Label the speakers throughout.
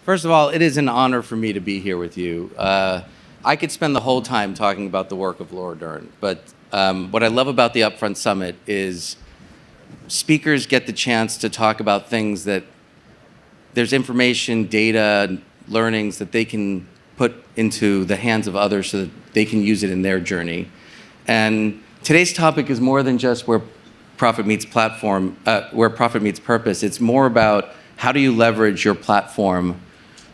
Speaker 1: First of all, it is an honor for me to be here with you. I could spend the whole time talking about the work of Laura Dern, but what I love about the Upfront Summit is speakers get the chance to talk about things that there's information, data, learnings that they can put into the hands of others so that they can use it in their journey. And today's topic is more than just where profit meets platform, where profit meets purpose. It's more about how do you leverage your platform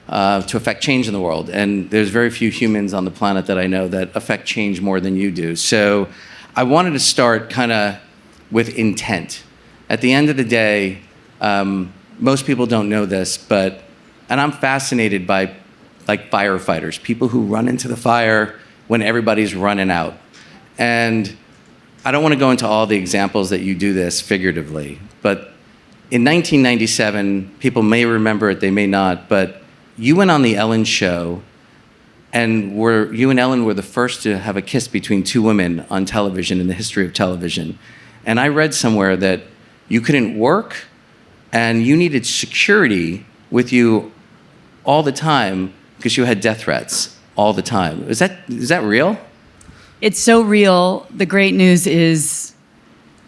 Speaker 1: to affect change in the world. And there's very few humans on the planet that I know that affect change more than you do. So I wanted to start kind of with intent. At the end of the day, most people don't know this, and I'm fascinated by like firefighters, people who run into the fire when everybody's running out. And I don't want to go into all the examples that you do this figuratively, but in 1997, people may remember it, they may not, but you went on the Ellen show, and you and Ellen were the first to have a kiss between two women on television in the history of television. And I read somewhere that you couldn't work, and you needed security with you all the time because you had death threats all the time. Is that real?
Speaker 2: It's so real. The great news is,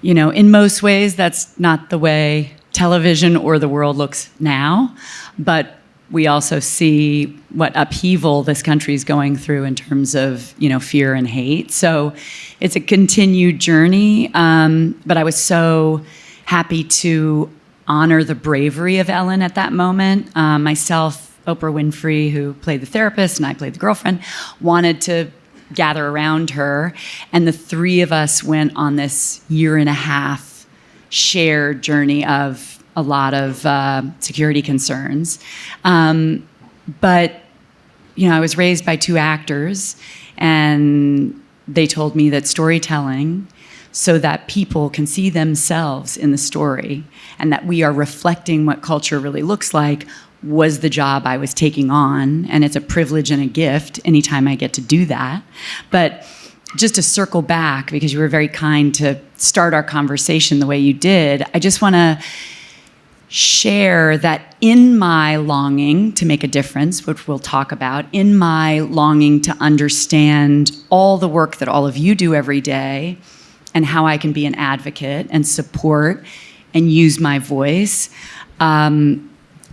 Speaker 2: in most ways, that's not the way television or the world looks now. But we also see what upheaval this country is going through in terms of, fear and hate. So it's a continued journey. But I was so happy to honor the bravery of Ellen at that moment. Myself, Oprah Winfrey, who played the therapist, and I played the girlfriend, wanted to gather around her. And the three of us went on this 1.5 year shared journey of a lot of security concerns. But, I was raised by two actors, and they told me that storytelling, so that people can see themselves in the story and that we are reflecting what culture really looks like, was the job I was taking on. And it's a privilege and a gift anytime I get to do that. But just to circle back, because you were very kind to start our conversation the way you did, I just want to share that in my longing to make a difference, which we'll talk about, in my longing to understand all the work that all of you do every day and how I can be an advocate and support and use my voice, I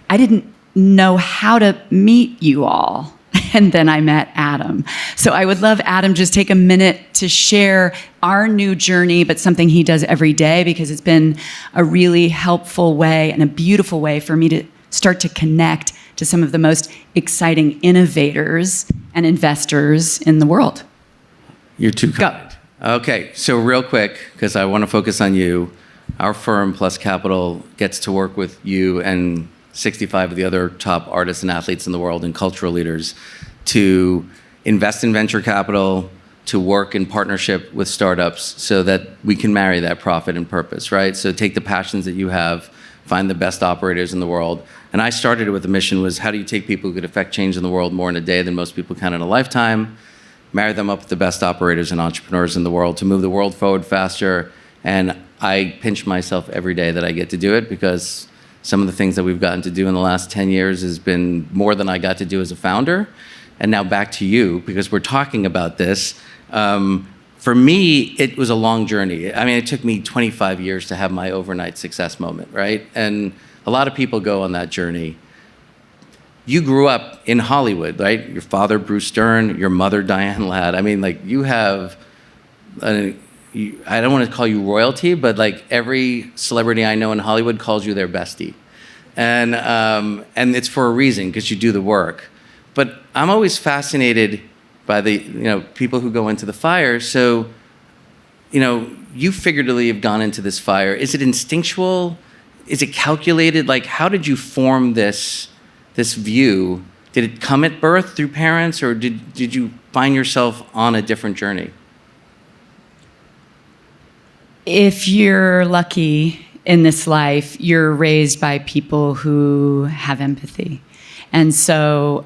Speaker 2: didn't know how to meet you all. And then I met Adam. So I would love Adam just take a minute to share our new journey, but something he does every day, because it's been a really helpful way and a beautiful way for me to start to connect to some of the most exciting innovators and investors in the world.
Speaker 1: You're too kind. Go. Okay, so real quick, because I want to focus on you, our firm, Plus Capital, gets to work with you and 65 of the other top artists and athletes in the world and cultural leaders to invest in venture capital, to work in partnership with startups so that we can marry that profit and purpose, right? So take the passions that you have, find the best operators in the world. And I started it with a mission was, how do you take people who could affect change in the world more in a day than most people can in a lifetime, marry them up with the best operators and entrepreneurs in the world to move the world forward faster. And I pinch myself every day that I get to do it, because some of the things that we've gotten to do in the last 10 years has been more than I got to do as a founder. And now back to you, because we're talking about this. For me, it was a long journey. I mean, it took me 25 years to have my overnight success moment, right? And a lot of people go on that journey. You grew up in Hollywood, right? Your father, Bruce Dern, your mother, Diane Ladd. I mean, like, you have, I don't want to call you royalty, but like every celebrity I know in Hollywood calls you their bestie. And it's for a reason, because you do the work. But I'm always fascinated by the people who go into the fire. So, you figuratively have gone into this fire. Is it instinctual? Is it calculated? Like, how did you form this view? Did it come at birth through parents, or did you find yourself on a different journey?
Speaker 2: If you're lucky in this life, you're raised by people who have empathy. And so,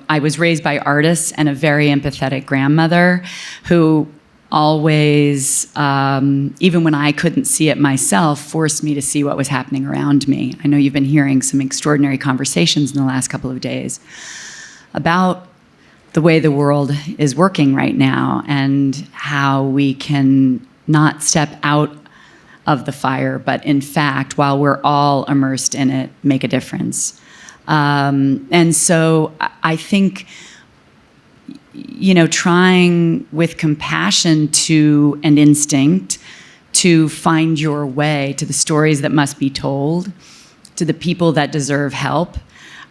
Speaker 2: I was raised by artists and a very empathetic grandmother who always, even when I couldn't see it myself, forced me to see what was happening around me. I know you've been hearing some extraordinary conversations in the last couple of days about the way the world is working right now and how we can not step out of the fire, but in fact, while we're all immersed in it, make a difference. And so I think, trying with compassion and instinct to find your way to the stories that must be told, to the people that deserve help,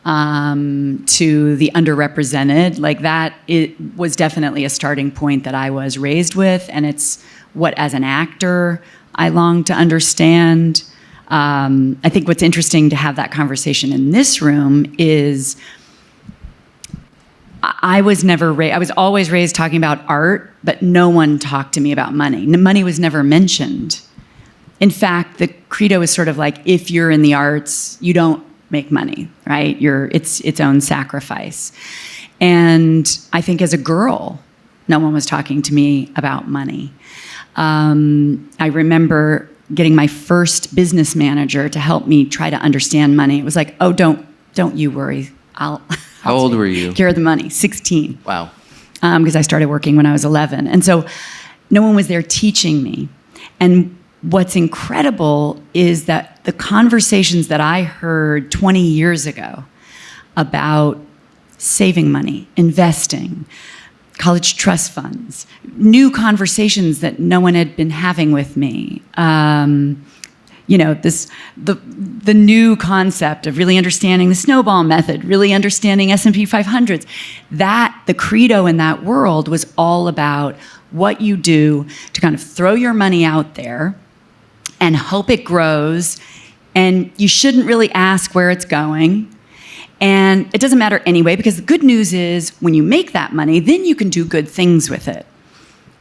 Speaker 2: to the underrepresented, like that, it was definitely a starting point that I was raised with, and it's what, as an actor, I long to understand. I think what's interesting to have that conversation in this room is I was always raised talking about art, but no one talked to me about money. Money was never mentioned. In fact, the credo is sort of like, if you're in the arts, you don't make money, right? It's its own sacrifice. And I think as a girl, no one was talking to me about money. I remember getting my first business manager to help me try to understand money. It was like, oh, don't you worry. How
Speaker 1: old were you?
Speaker 2: Care of the money, 16.
Speaker 1: Wow.
Speaker 2: Because I started working when I was 11. And so no one was there teaching me. And what's incredible is that the conversations that I heard 20 years ago about saving money, investing, college trust funds, new conversations that no one had been having with me. The new concept of really understanding the snowball method, really understanding S&P 500s. The credo in that world was all about what you do to kind of throw your money out there and hope it grows, and you shouldn't really ask where it's going. And it doesn't matter anyway, because the good news is when you make that money, then you can do good things with it.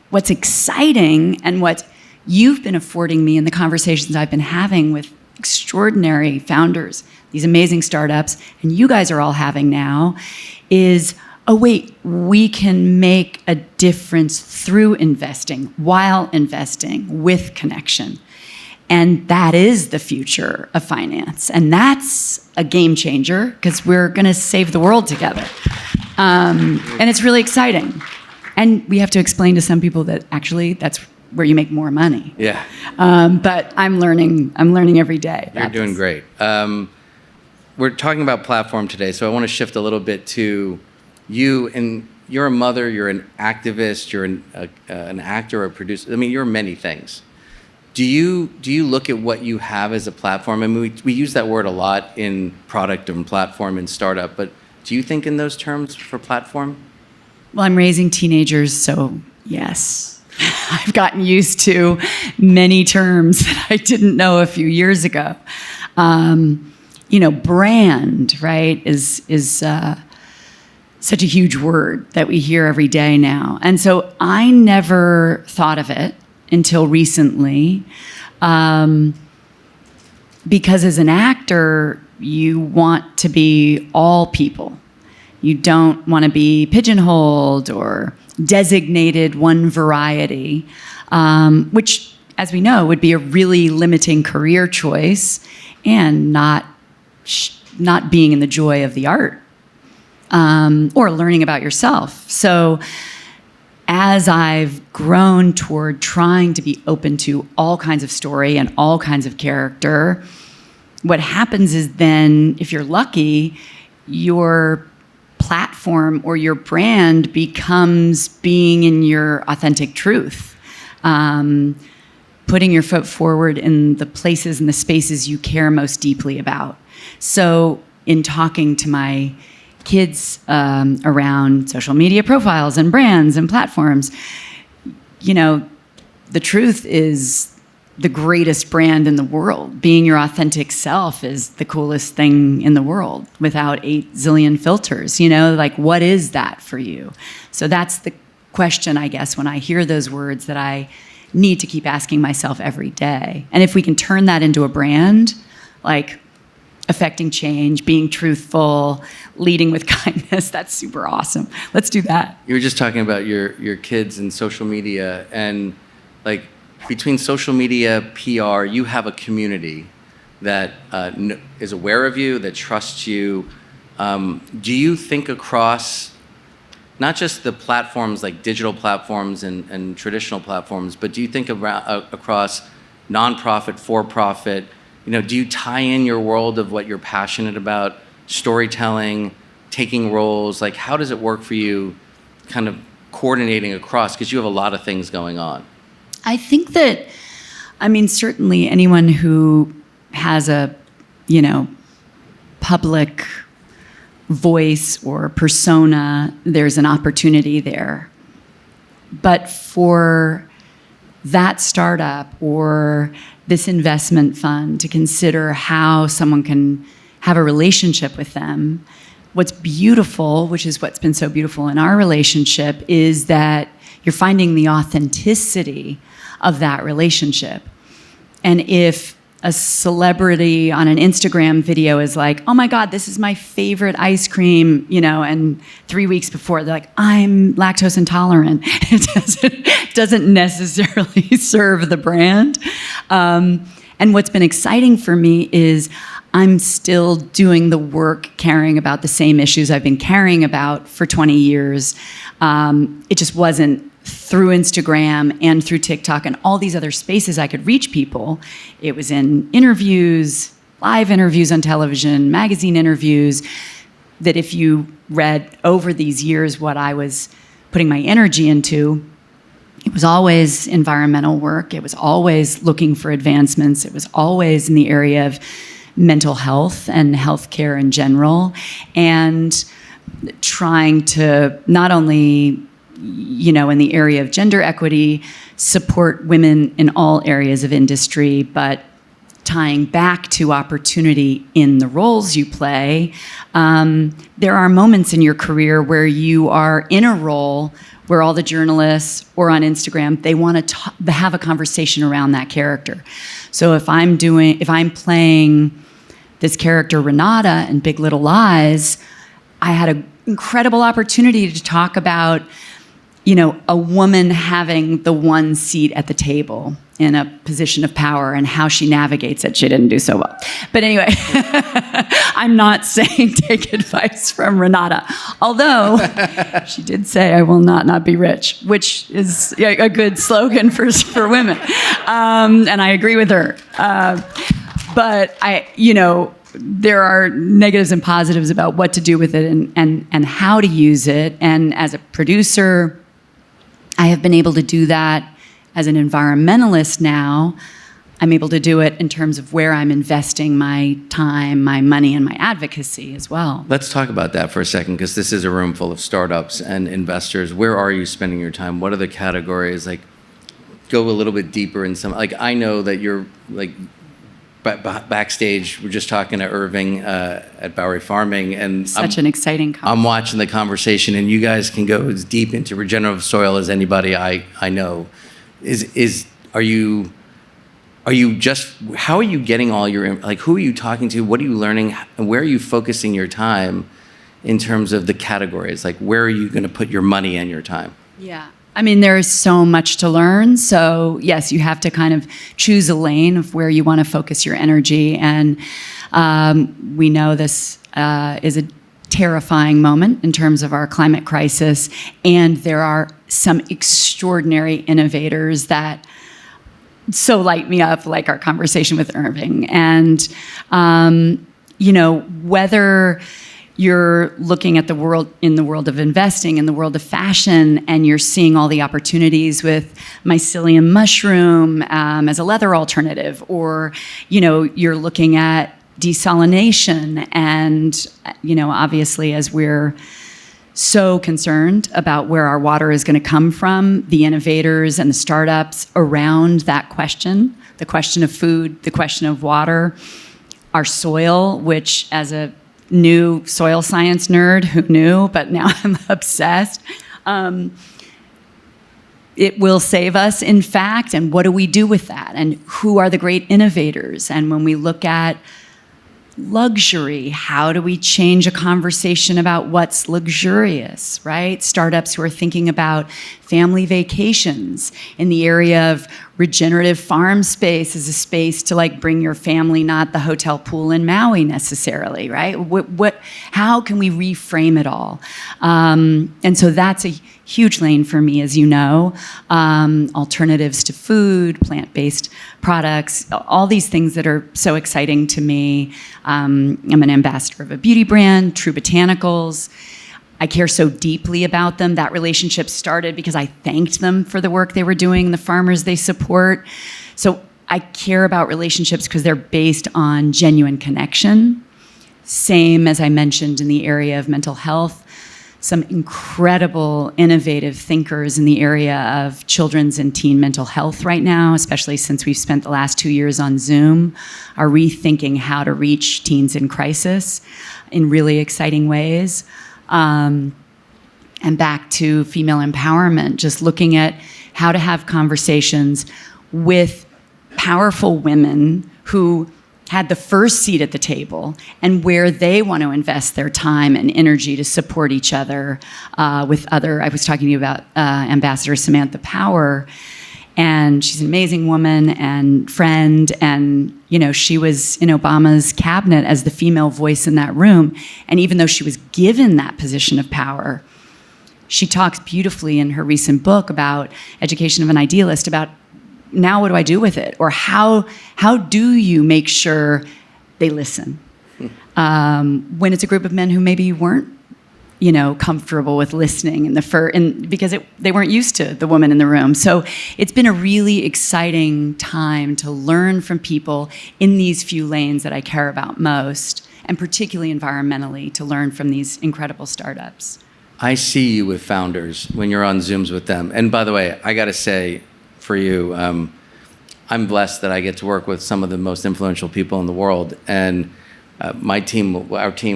Speaker 2: What's exciting and what you've been affording me in the conversations I've been having with extraordinary founders, these amazing startups, and you guys are all having now, is, oh wait, we can make a difference through investing, while investing, with connection. And that is the future of finance. And that's a game changer, because we're going to save the world together. And it's really exciting. And we have to explain to some people that actually that's where you make more money.
Speaker 1: Yeah.
Speaker 2: But I'm learning every day.
Speaker 1: You're doing great. We're talking about platform today, so I want to shift a little bit to you. And you're a mother, you're an activist, you're an actor, a producer. I mean, you're many things. Do you look at what you have as a platform? I mean, we use that word a lot in product and platform and startup, but do you think in those terms for platform?
Speaker 2: Well, I'm raising teenagers, so yes. I've gotten used to many terms that I didn't know a few years ago. Brand, right, is such a huge word that we hear every day now. And so I never thought of it until recently, because as an actor, you want to be all people. You don't want to be pigeonholed or designated one variety, which, as we know, would be a really limiting career choice and not being in the joy of the art or learning about yourself. So as I've grown toward trying to be open to all kinds of story and all kinds of character, what happens is then, if you're lucky, your platform or your brand becomes being in your authentic truth, putting your foot forward in the places and the spaces you care most deeply about. So in talking to my kids around social media profiles and brands and platforms, the truth is the greatest brand in the world. Being your authentic self is the coolest thing in the world without 8 zillion filters. What is that for you? So that's the question, I guess, when I hear those words that I need to keep asking myself every day. And if we can turn that into a brand, like affecting change, being truthful, leading with kindness. That's super awesome. Let's do that.
Speaker 1: You were just talking about your kids and social media, and like between social media, PR, you have a community that is aware of you, that trusts you. Do you think across not just the platforms like digital platforms and traditional platforms, but do you think across nonprofit, for-profit? Do you tie in your world of what you're passionate about, storytelling, taking roles? Like, how does it work for you, kind of coordinating across? Because you have a lot of things going on.
Speaker 2: I think that, certainly anyone who has a, public voice or persona, there's an opportunity there. But for that startup or this investment fund to consider how someone can have a relationship with them, what's beautiful, which is what's been so beautiful in our relationship, is that you're finding the authenticity of that relationship. And if a celebrity on an Instagram video is like, oh my God, this is my favorite ice cream, and 3 weeks before they're like, I'm lactose intolerant. It doesn't necessarily serve the brand. And what's been exciting for me is I'm still doing the work, caring about the same issues I've been caring about for 20 years. It just wasn't through Instagram and through TikTok and all these other spaces I could reach people. It was in interviews, live interviews on television, magazine interviews, that if you read over these years what I was putting my energy into, it was always environmental work. It was always looking for advancements. It was always in the area of mental health and healthcare in general, and trying to not only, in the area of gender equity, support women in all areas of industry, but tying back to opportunity in the roles you play. There are moments in your career where you are in a role where all the journalists or on Instagram, they want to have a conversation around that character. So if I'm playing this character Renata in Big Little Lies, I had an incredible opportunity to talk about, a woman having the one seat at the table in a position of power and how she navigates it. She didn't do so well. But anyway, I'm not saying take advice from Renata, although she did say, I will not be rich, which is a good slogan for women. And I agree with her. But there are negatives and positives about what to do with it and how to use it. And as a producer, I have been able to do that. As an environmentalist now, I'm able to do it in terms of where I'm investing my time, my money, and my advocacy as well.
Speaker 1: Let's talk about that for a second, because this is a room full of startups and investors. Where are you spending your time? What are the categories? Like, go a little bit deeper in some. Like, I know that you're like backstage. We're just talking to Irving at Bowery Farming, and
Speaker 2: such an exciting conversation.
Speaker 1: I'm watching the conversation, and you guys can go as deep into regenerative soil as anybody I know. Are you just, how are you getting all your, like, who are you talking to? What are you learning? And where are you focusing your time in terms of the categories? Like, where are you going to put your money and your time?
Speaker 2: Yeah. There is so much to learn. So yes, you have to kind of choose a lane of where you want to focus your energy. And we know this is a terrifying moment in terms of our climate crisis. And there are some extraordinary innovators that so light me up, like our conversation with Irving. And, whether you're looking at the world in the world of investing, in the world of fashion, and you're seeing all the opportunities with mycelium mushroom as a leather alternative, or, you're looking at desalination. And, obviously, as we're so concerned about where our water is going to come from, the innovators and the startups around that question, the question of food, the question of water, our soil, which as a new soil science nerd, who knew, but now I'm obsessed. It will save us, in fact, and what do we do with that? And who are the great innovators? And when we look at luxury. How do we change a conversation about what's luxurious, right? Startups who are thinking about family vacations in the area of regenerative farm space as a space to like bring your family, not the hotel pool in Maui necessarily, right? How can we reframe it all? And so that's a huge lane for me, as you know. Alternatives to food, plant-based products, all these things that are so exciting to me. I'm an ambassador of a beauty brand, True Botanicals. I care so deeply about them. That relationship started because I thanked them for the work they were doing, the farmers they support. So I care about relationships because they're based on genuine connection. Same as I mentioned in the area of mental health. Some incredible, innovative thinkers in the area of children's and teen mental health right now, especially since we've spent the last 2 years on Zoom, are rethinking how to reach teens in crisis in really exciting ways. And back to female empowerment, just looking at how to have conversations with powerful women who had the first seat at the table and where they want to invest their time and energy to support each other with other. I was talking to you about Ambassador Samantha Power, and she's an amazing woman and friend, and she was in Obama's cabinet as the female voice in that room. And even though she was given that position of power, she talks beautifully in her recent book about Education of an Idealist, about now what do I do with it? Or how do you make sure they listen? When it's a group of men who maybe weren't comfortable with listening because they weren't used to the woman in the room. So it's been a really exciting time to learn from people in these few lanes that I care about most, and particularly environmentally, to learn from these incredible startups.
Speaker 1: I see you with founders when you're on Zooms with them. And by the way, I got to say for you, I'm blessed that I get to work with some of the most influential people in the world. And our team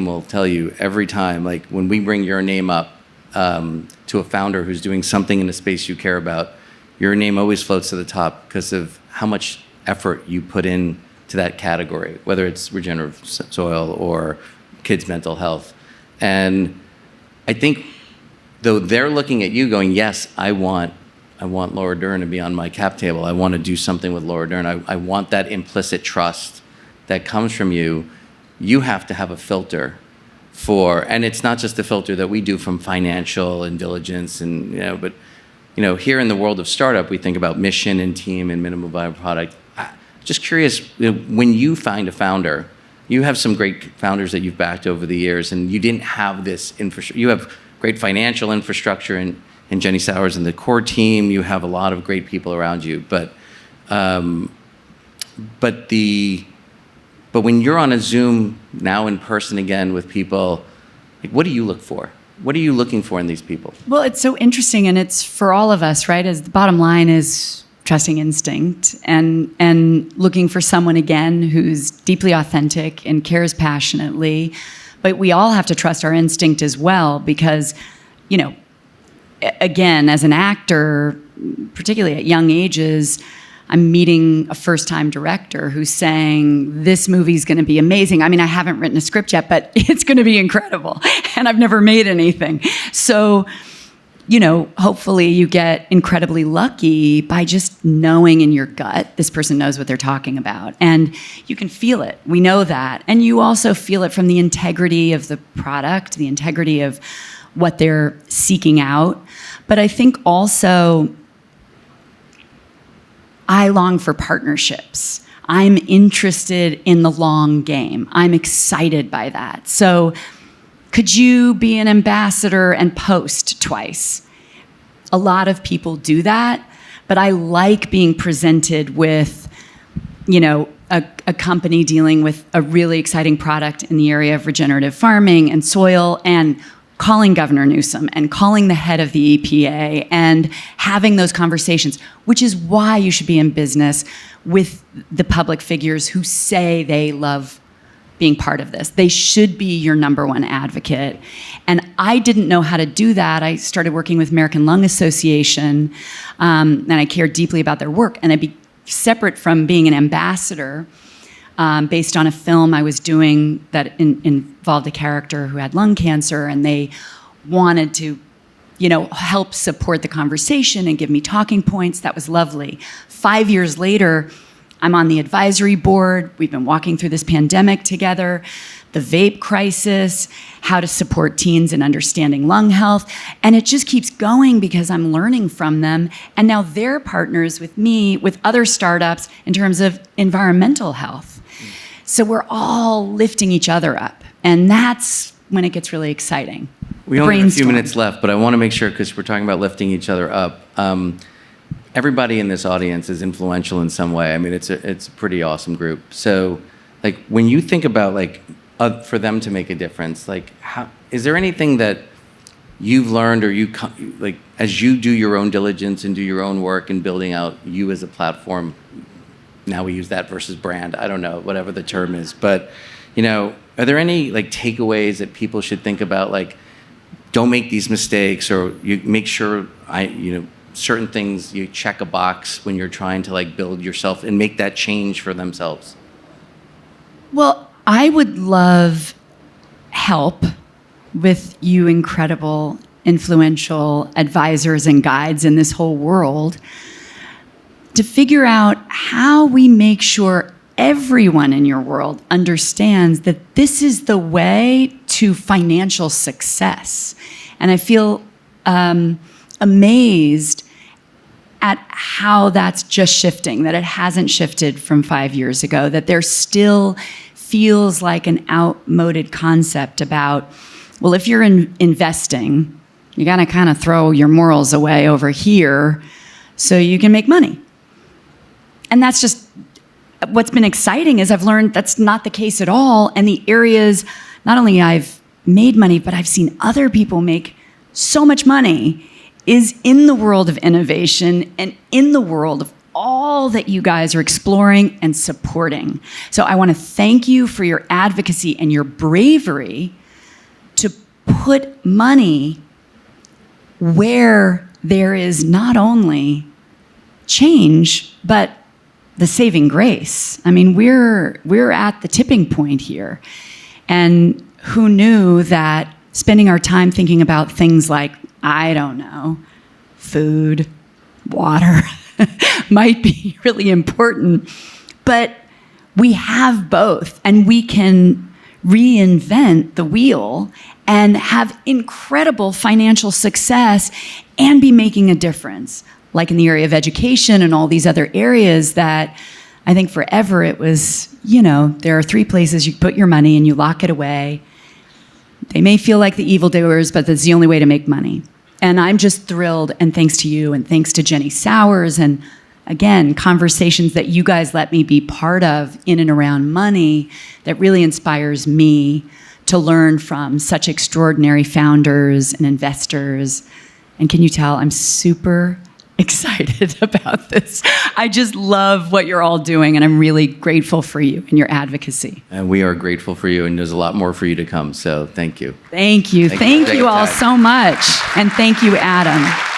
Speaker 1: will tell you every time, like when we bring your name up to a founder who's doing something in the space you care about, your name always floats to the top because of how much effort you put in to that category, whether it's regenerative soil or kids' mental health. And I think though they're looking at you going, yes, I want Laura Dern to be on my cap table. I want to do something with Laura Dern. I want that implicit trust that comes from you. You have to have a filter and it's not just the filter that we do from financial and diligence but here in the world of startup, we think about mission and team and minimum viable product. Just curious, when you find a founder, you have some great founders that you've backed over the years, and you didn't have this infrastructure. You have great financial infrastructure and Jenny Sowers and the core team. You have a lot of great people around you, but when you're on a Zoom now in person again with people, like, what do you look for? What are you looking for in these people?
Speaker 2: Well, it's so interesting, and it's for all of us, right? As the bottom line is trusting instinct and looking for someone, again, who's deeply authentic and cares passionately. But we all have to trust our instinct as well because, again, as an actor, particularly at young ages, I'm meeting a first-time director who's saying, this movie's going to be amazing. I mean, I haven't written a script yet, but it's going to be incredible. And I've never made anything. So, hopefully you get incredibly lucky by just knowing in your gut, this person knows what they're talking about. And you can feel it. We know that. And you also feel it from the integrity of the product, the integrity of what they're seeking out. But I think also, I long for partnerships. I'm interested in the long game. I'm excited by that. So could you be an ambassador and post twice? A lot of people do that, but I like being presented with, a company dealing with a really exciting product in the area of regenerative farming and soil, and calling Governor Newsom and calling the head of the EPA and having those conversations, which is why you should be in business with the public figures who say they love being part of this. They should be your number one advocate. And I didn't know how to do that. I started working with American Lung Association, and I care deeply about their work. And I'd be separate from being an ambassador. based on a film I was doing that involved a character who had lung cancer, and they wanted to, help support the conversation and give me talking points. That was lovely. 5 years later, I'm on the advisory board. We've been walking through this pandemic together, the vape crisis, how to support teens in understanding lung health. And it just keeps going because I'm learning from them. And now they're partners with me, with other startups in terms of environmental health. So we're all lifting each other up. And that's when it gets really exciting.
Speaker 1: We only have a few minutes left, but I want to make sure, because we're talking about lifting each other up. Everybody in this audience is influential in some way. I mean, it's a pretty awesome group. So, like, when you think about for them to make a difference, is there anything that you've learned, or as you do your own diligence and do your own work in building out you as a platform? Now we use that versus brand. I don't know, whatever the term is, but are there any takeaways that people should think about? Don't make these mistakes, or you make sure certain things, you check a box when you're trying to build yourself and make that change for themselves?
Speaker 2: Well, I would love help with you incredible, influential advisors and guides in this whole world to figure out how we make sure everyone in your world understands that this is the way to financial success. And I feel amazed at how that's just shifting, that it hasn't shifted from 5 years ago, that there still feels like an outmoded concept about, well, if you're investing, you gotta kind of throw your morals away over here so you can make money. And that's just, what's been exciting is I've learned that's not the case at all. And the areas, not only I've made money, but I've seen other people make so much money, is in the world of innovation and in the world of all that you guys are exploring and supporting. So I want to thank you for your advocacy and your bravery to put money where there is not only change, but the saving grace. I mean, we're at the tipping point here. And who knew that spending our time thinking about things like, I don't know, food, water, might be really important. But we have both, and we can reinvent the wheel and have incredible financial success and be making a difference, like in the area of education and all these other areas that I think forever it was, there are 3 places you put your money and you lock it away. They may feel like the evildoers, but that's the only way to make money. And I'm just thrilled, and thanks to you, and thanks to Jenny Sowers, and again, conversations that you guys let me be part of in and around money, that really inspires me to learn from such extraordinary founders and investors. And can you tell I'm super excited about this? I just love what you're all doing, and I'm really grateful for you and your advocacy.
Speaker 1: And we are grateful for you, and there's a lot more for you to come, so thank you.
Speaker 2: Thank you. Thank you all so much. And thank you, Adam.